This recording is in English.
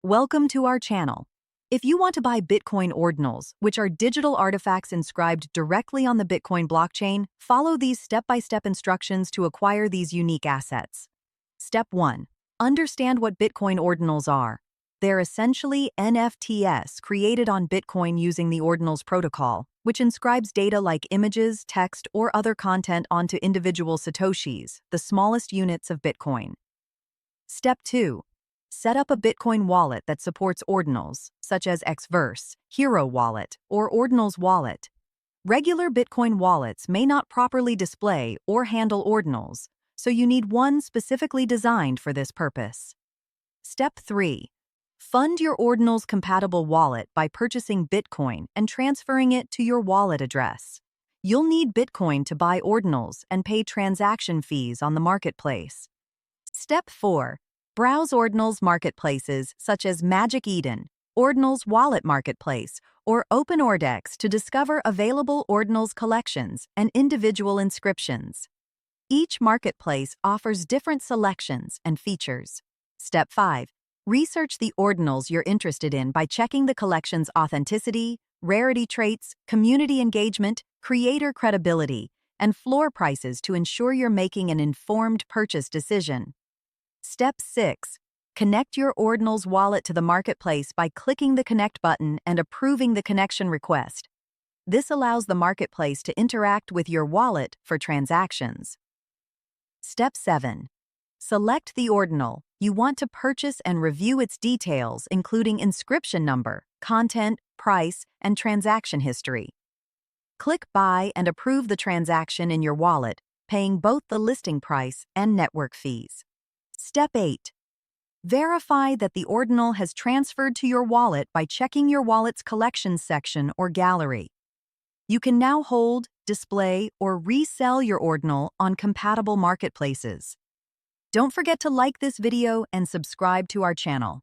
Welcome to our channel. If you want to buy Bitcoin Ordinals, which are digital artifacts inscribed directly on the Bitcoin blockchain, follow these step-by-step instructions to acquire these unique assets. Step 1. Understand what Bitcoin Ordinals are. They're essentially NFTs created on Bitcoin using the Ordinals protocol, which inscribes data like images, text, or other content onto individual Satoshis, the smallest units of Bitcoin. Step 2. Set up a Bitcoin wallet that supports ordinals, such as Xverse, Hero Wallet, or Ordinals Wallet. Regular Bitcoin wallets may not properly display or handle ordinals, so you need one specifically designed for this purpose. Step 3. Fund your Ordinals-compatible wallet by purchasing Bitcoin and transferring it to your wallet address. You'll need Bitcoin to buy ordinals and pay transaction fees on the marketplace. Step 4. Browse Ordinals marketplaces such as Magic Eden, Ordinals Wallet Marketplace, or OpenOrdex to discover available Ordinals collections and individual inscriptions. Each marketplace offers different selections and features. Step 5. Research the Ordinals you're interested in by checking the collection's authenticity, rarity traits, community engagement, creator credibility, and floor prices to ensure you're making an informed purchase decision. Step 6. Connect your Ordinals wallet to the marketplace by clicking the Connect button and approving the connection request. This allows the marketplace to interact with your wallet for transactions. Step 7. Select the ordinal you want to purchase and review its details, including inscription number, content, price, and transaction history. Click Buy and approve the transaction in your wallet, paying both the listing price and network fees. Step 8. Verify that the ordinal has transferred to your wallet by checking your wallet's collections section or gallery. You can now hold, display, or resell your ordinal on compatible marketplaces. Don't forget to like this video and subscribe to our channel.